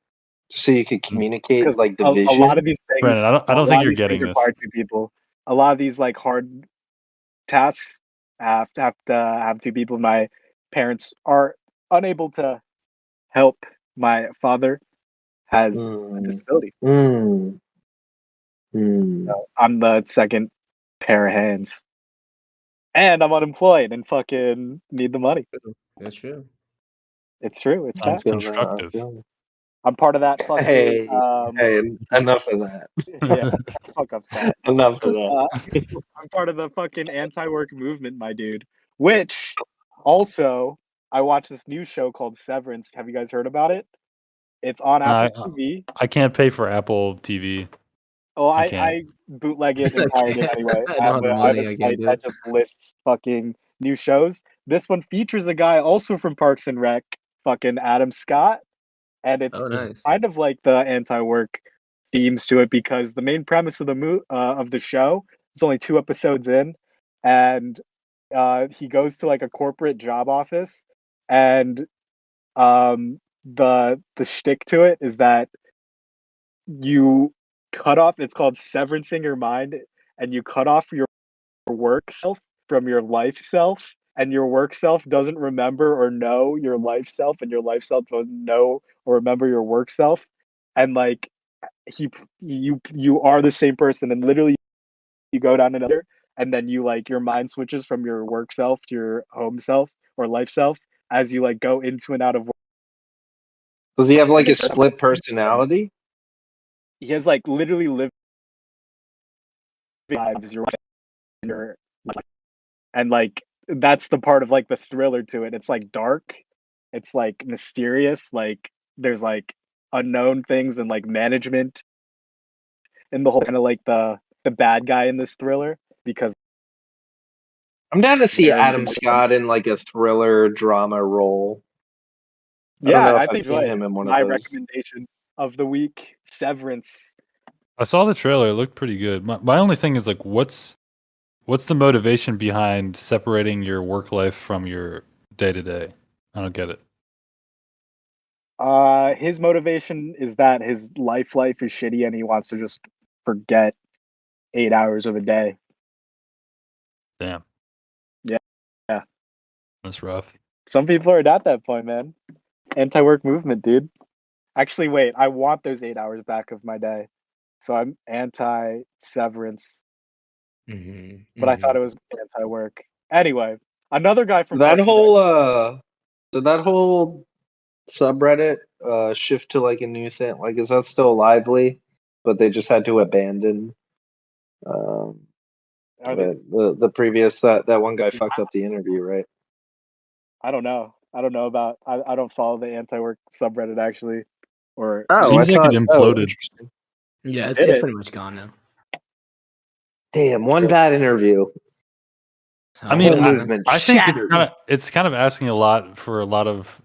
Just so you could communicate like the vision? A lot of these things, Brandon, I don't think you're getting this. Require 2 people. A lot of these like hard tasks have to have 2 people. My parents are unable to help. My father has a disability. So I'm the second pair of hands. And I'm unemployed and fucking need the money. That's true. It's true. It's Sounds constructive. I'm part of that fucking. Hey, enough of that. Yeah, fuck up, Scott. Enough of that. I'm part of the fucking anti-work movement, my dude. Which also, I watched this new show called Severance. Have you guys heard about it? It's on Apple TV. I can't pay for Apple TV. Oh, I bootleg it and pirate it anyway. I have a site that just lists fucking new shows. This one features a guy also from Parks and Rec, fucking Adam Scott, and it's kind of like the anti-work themes to it because the main premise of the show, it's only 2 episodes in, and he goes to like a corporate job office, and the shtick to it is that you cut off, it's called severancing your mind, and you cut off your work self from your life self, and your work self doesn't remember or know your life self, and your life self doesn't know or remember your work self, and like you are the same person, and literally you go down another, and then you like your mind switches from your work self to your home self or life self as you like go into and out of work. Does he have like a split personality? He has like literally lived lives your life. And like that's the part of like the thriller to it. It's like dark, it's like mysterious, like there's like unknown things and like management in the whole kind of like the bad guy in this thriller, because I'm down to see they're Adam Scott in like a thriller drama role. I don't know if I I've think seen him in one of my those. recommendation of the week, Severance. I saw the trailer; it looked pretty good. My only thing is like, what's the motivation behind separating your work life from your day to day? I don't get it. His motivation is that his life is shitty and he wants to just forget 8 hours of a day. Damn. Yeah. That's rough. Some people are at that point, man. Anti-work movement, dude. Actually, wait, I want those 8 hours back of my day. So I'm anti-severance. But I thought it was anti-work. Anyway, another guy from That Parks and Rec. whole did that whole subreddit shift to like a new thing? Like, is that still lively? But they just had to abandon the previous that one guy fucked up the interview, right? I don't know. I don't follow the anti-work subreddit actually. Or seems like it imploded. Interesting. Yeah, it's pretty much gone now. Damn, one bad interview. I mean, I think it's kind of asking a lot for a lot of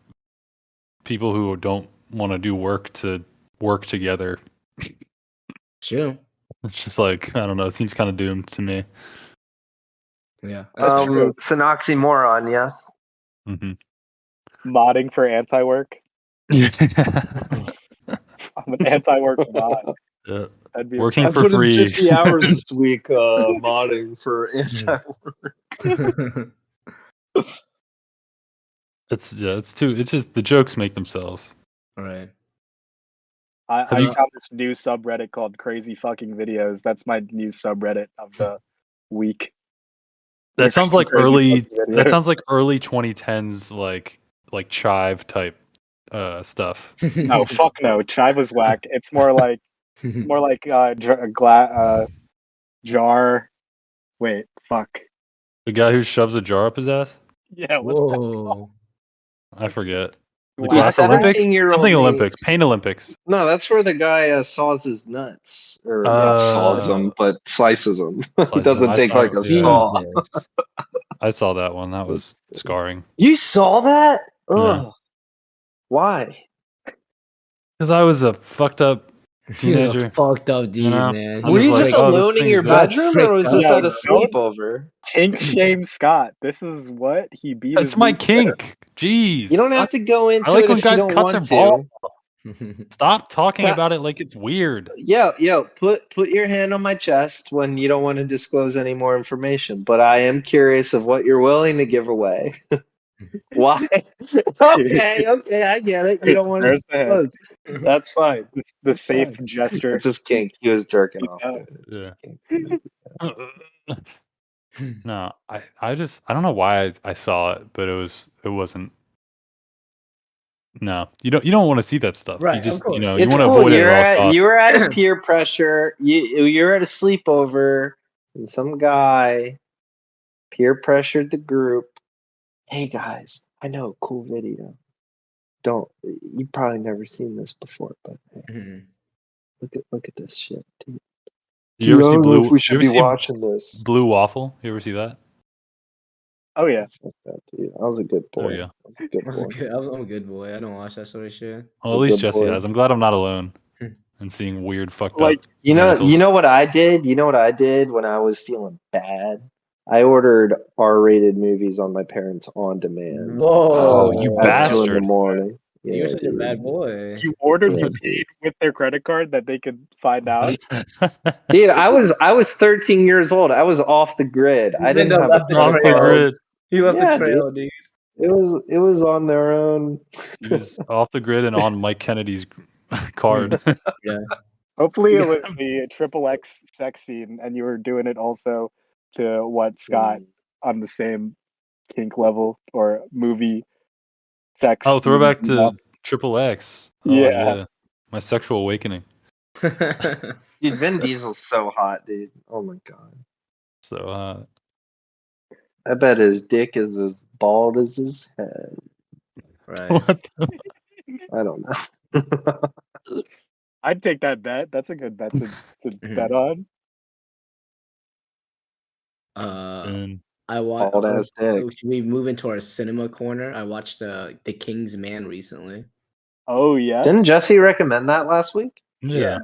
people who don't want to do work to work together. Sure. It's just like, I don't know, it seems kind of doomed to me. Yeah. It's an oxymoron, yeah. Mm-hmm. Modding for anti-work. I'm an anti-work mod. Yeah. That'd be Working for put free. in 50 hours this week modding for anti-work. It's just the jokes make themselves. All right. I found this new subreddit called Crazy Fucking Videos. That's my new subreddit of the week. That sounds like early 2010s like chive type stuff. No, fuck no. Chive was whack. It's more like jar. Wait, fuck. The guy who shoves a jar up his ass? Yeah, what's that called? I forget. The Dude, glass Olympics? 17-year-old Something me- Olympics. Pain Olympics. No, that's where the guy saws his nuts. Or not saws them, but slices them. He doesn't take like a saw. I saw that one. That was scarring. You saw that? Ugh. Yeah. Why? Because I was a fucked up teenager. Fucked up dude, man. Were you just alone in your bedroom, or was this at a sleepover? Kink shame Scott. This is what he beat. That's my kink. Jeez. You don't have to go into I like it when if guys you don't cut want their to. ball. Stop talking about it like it's weird. Yo, put your hand on my chest when you don't want to disclose any more information. But I am curious of what you're willing to give away. Why? Okay, I get it. You don't want to disclose. That's fine. The safe gesture. It's just kink. He was jerking off. Yeah. No, I don't know why I saw it, but it wasn't. No, you don't want to see that stuff. Right, You just of course. you want It's to cool. avoid it at all costs. You were at a peer pressure. You're at a sleepover, and some guy peer pressured the group. Hey guys, I know a cool video. You've probably never seen this before, but hey, look at this shit, dude. You ever see Blue? We should be watching this. Blue Waffle. You ever see that? Oh yeah. I was a good boy. Oh yeah. I'm a good boy. I don't watch that sort of shit. Well, at least Jesse has. I'm glad I'm not alone and seeing weird fucked Like, up. You know what I did? You know what I did when I was feeling bad? I ordered R-rated movies on my parents on demand. Whoa, you at bastard! 2 a.m. Yeah, you're such a bad boy. You ordered the paid with their credit card that they could find out. Dude, I was 13 years old. I was off the grid. I didn't have off a the grid. He left the trail, dude. It was on their own. He was off the grid and on Mike Kennedy's card. Yeah. Hopefully it was the XXX sex scene, and you were doing it also to what Scott on the same kink level or movie sex. Oh, scene, throwback to XXX. Oh Yeah. yeah, my sexual awakening. Dude, Vin Diesel's so hot, dude. Oh my god. So I bet his dick is as bald as his head. Right. what I don't know. I'd take that bet. That's a good bet to bet on. I watched. Bald ass dick. Should we move into our cinema corner? I watched The King's Man recently. Oh yeah. Didn't Jesse recommend that last week? Yeah.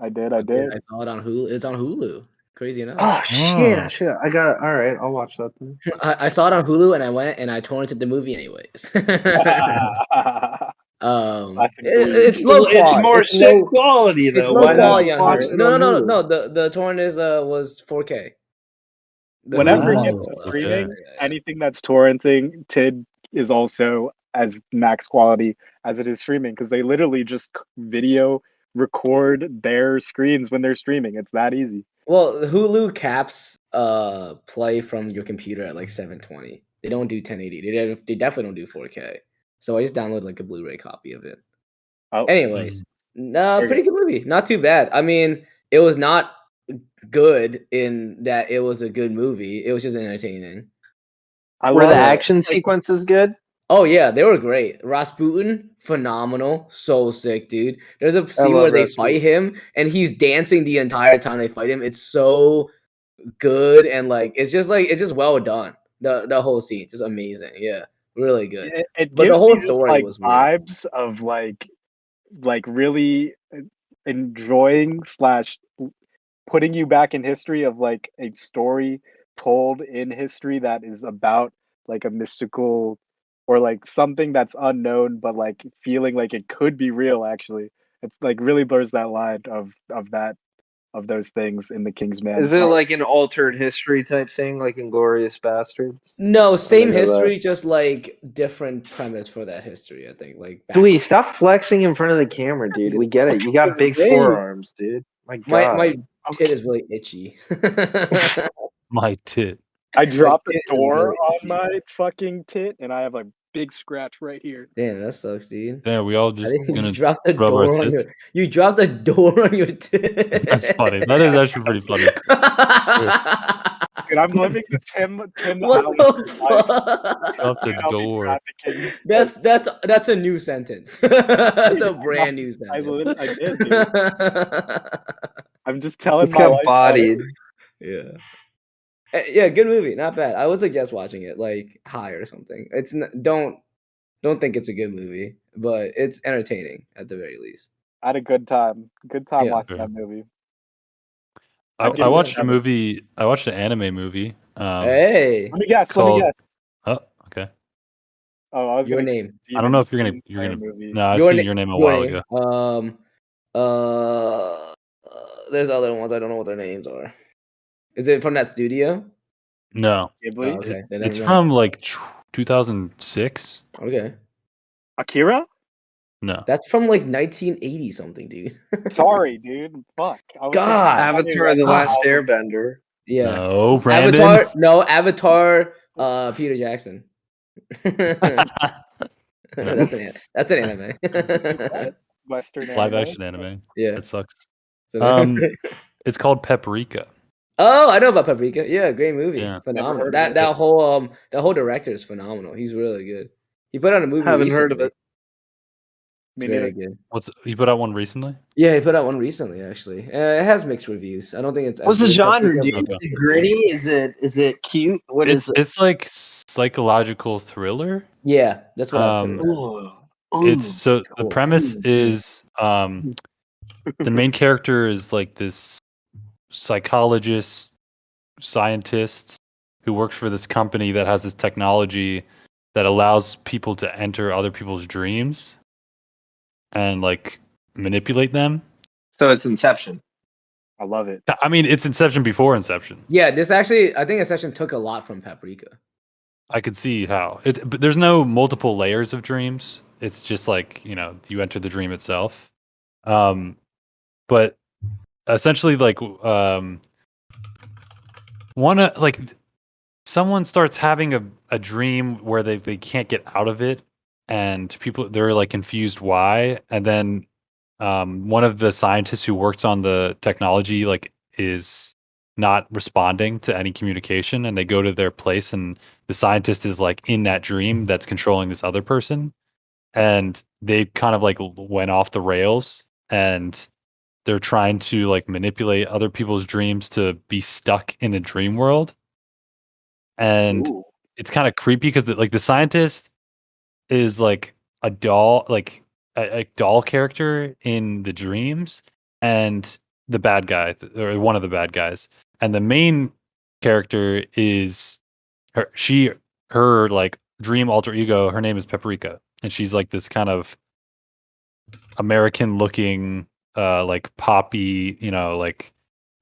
I did. I saw it on Hulu. It's on Hulu. Crazy enough. Oh shit! I got it. All right, I'll watch that then. I saw it on Hulu and I went and I torrented the movie anyways. It's low quality. It's more slow quality though. It's low quality on here. No. The torrent was 4K. Whenever it gets streaming, anything that's torrenting TID is also as max quality as it is streaming because they literally just video record their screens when they're streaming. It's that easy. Well, Hulu caps play from your computer at like 720. They don't do 1080. They definitely don't do 4K. So I just downloaded like a Blu-ray copy of it. Oh. Anyways, pretty good movie. Not too bad. I mean, it was not good in that it was a good movie. It was just entertaining. Were the action sequences good? Oh yeah, they were great. Rasputin, phenomenal, so sick, dude. There's a scene where they fight him and he's dancing the entire time they fight him. It's so good and like it's just well done. The whole scene, just amazing. Yeah, really good. It but gives the whole me story like was vibes of like really enjoying / putting you back in history of like a story told in history that is about like a mystical or like something that's unknown but like feeling like it could be real. Actually, it's like really blurs that line of those things in The King's Man. Is it like an altered history type thing, like Inglourious Bastards? No, same history, just like different premise for that history. I think. Like, Dewey, stop flexing in front of the camera, dude. We get it. You got big forearms, dude. My God. My tit is really itchy. My tit. I dropped the door on my fucking tit, and I have a big scratch right here. Damn, that sucks, dude. Yeah, we all just gonna drop the door on your. You dropped the door on your tit. That's funny. That is actually pretty funny. Dude, I'm living the Tim what the fuck? Drop the door. That's a new sentence. That's a brand new sentence. I did, dude. I'm just telling my life. Bodied. Yeah. Yeah, good movie, not bad. I would suggest watching it like high or something. It's don't think it's a good movie, but it's entertaining at the very least. I had a good time. Watching that movie. I watched a movie. I watched an anime movie. Hey, let me guess. Oh, okay. Oh, I was your name. I don't know if you're gonna. No, I've seen your name a while ago. There's other ones. I don't know what their names are. Is it from that studio? No. Okay. It's from like 2006. Okay. Akira? No. That's from like 1980 something, dude. Sorry, dude. Fuck. God. Avatar: The Last Airbender. Yeah. No, Brandon. Avatar. Peter Jackson. That's an anime. Western live action anime. Yeah. It sucks. It's called Paprika. Oh, I know about Paprika. Yeah, great movie. Yeah. Phenomenal. That whole director is phenomenal. He's really good. He put out a movie. Haven't heard of it. It's very good. He put out one recently? Yeah, he put out one recently. Actually, it has mixed reviews. I don't think it's. What's the genre, dude? Is it gritty? Is it cute? What is it? It's like psychological thriller. Yeah, that's what. The premise is the main character is like this psychologist, scientist who works for this company that has this technology that allows people to enter other people's dreams and like manipulate them. So it's Inception. I love it. I mean, it's Inception before Inception. Yeah, I think Inception took a lot from Paprika. I could see how but there's no multiple layers of dreams. It's just like, you enter the dream itself. But essentially, like, someone starts having a dream where they can't get out of it, and they're like confused why, and then one of the scientists who works on the technology like is not responding to any communication, and they go to their place, and the scientist is like in that dream that's controlling this other person, and they kind of like went off the rails, and they're trying to like manipulate other people's dreams to be stuck in the dream world. And it's kind of creepy because the scientist is like a doll, like a doll character in the dreams, and the bad guy, or one of the bad guys, and the main character is her like dream alter ego. Her name is Paprika, and she's like this kind of American looking, like poppy, like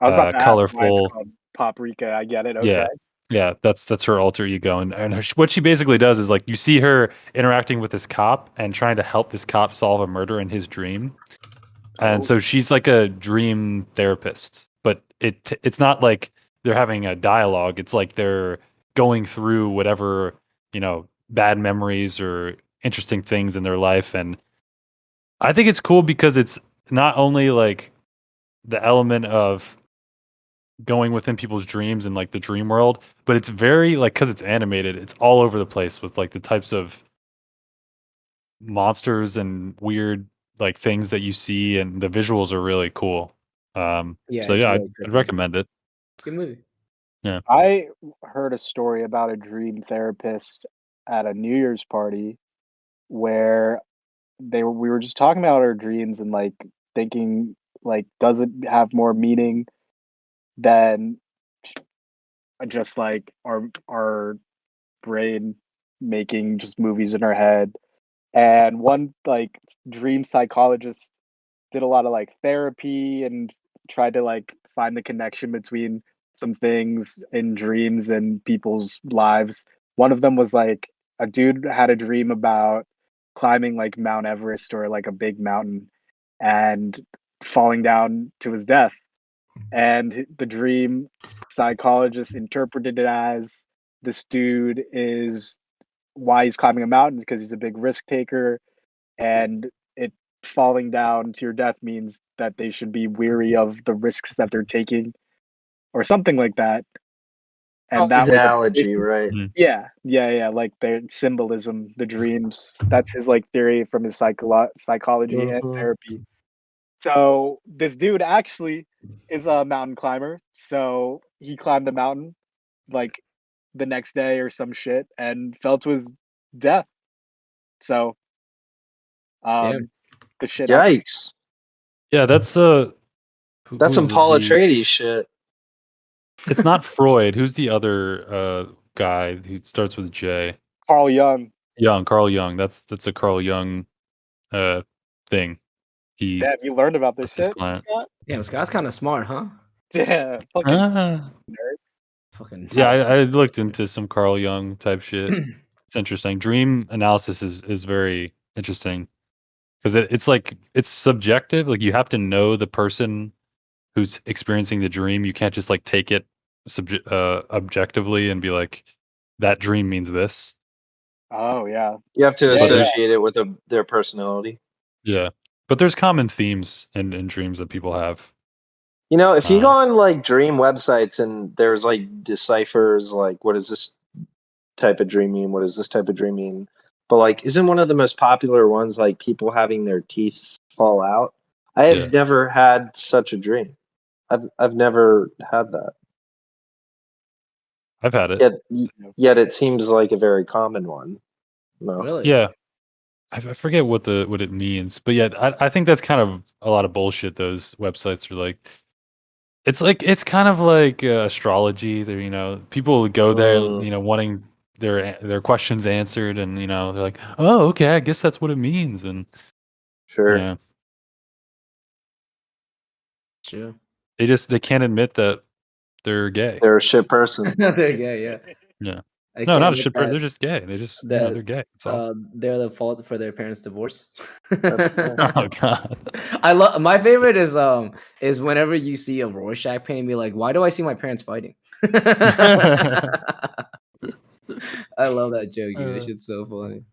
I was about to ask why it's colorful. called Paprika. I get it. Yeah. Okay. Yeah, that's her alter ego, and what she basically does is like you see her interacting with this cop and trying to help this cop solve a murder in his dream, and so she's like a dream therapist, but it's not like they're having a dialogue. It's like they're going through whatever bad memories or interesting things in their life, and I think it's cool because it's not only like the element of going within people's dreams and like the dream world, but it's very like, because it's animated, it's all over the place with like the types of monsters and weird like things that you see, and the visuals are really cool. So yeah, I'd recommend it. It's a good movie. Yeah. I heard a story about a dream therapist at a New Year's party where we were just talking about our dreams and like thinking like, does it have more meaning than just like our brain making just movies in our head? And one like dream psychologist did a lot of like therapy and tried to like find the connection between some things in dreams and people's lives. One of them was like a dude had a dream about climbing like Mount Everest or like a big mountain and falling down to his death. And the dream psychologist interpreted it as this dude is why he's climbing a mountain because he's a big risk taker, and it falling down to your death means that they should be weary of the risks that they're taking or something like that. And that was a Analogy, right? yeah, like the symbolism, the dreams. That's his like theory from his psychology and therapy. So this dude actually is a mountain climber. So he climbed a mountain like the next day or some shit and fell to his death. So the shit happened. Yikes. Yeah, that's That's some Paul Atreides shit. It's not Freud. Who's the other guy who starts with J? Carl Jung. Carl Jung. That's a Carl Jung thing. Damn, you learned about this shit, client. Scott? Yeah, Scott's kind of smart, huh? Yeah, fucking nerd. Fucking yeah. I looked into some Carl Jung type shit. It's interesting. Dream analysis is very interesting because it's like it's subjective. Like you have to know the person who's experiencing the dream. You can't just like take it objectively and be like, that dream means this. Oh yeah. You have to associate it with their personality. Yeah, but there's common themes in dreams that people have. You know, if you go on like dream websites and there's like deciphers, like what does this type of dream mean? What does this type of dream mean? But like, isn't one of the most popular ones like people having their teeth fall out? I have never had such a dream. I've never had that. I've had it. Yet it seems like a very common one. No. Really? Yeah. I forget what it means, but yeah, I think that's kind of a lot of bullshit. Those websites are like, it's kind of like astrology. There, people go there, wanting their questions answered, and they're like, oh, okay, I guess that's what it means, and sure, yeah, sure. They can't admit that they're gay. They're a shit person. They're gay, yeah. Yeah. No, not a shipper. They're just gay. They just they're gay. That's all. They're the fault for their parents' divorce. That's cool. Oh god. I love my favorite is whenever you see a Rorschach painting, be like, why do I see my parents fighting? I love that joke, dude. That shit's so funny.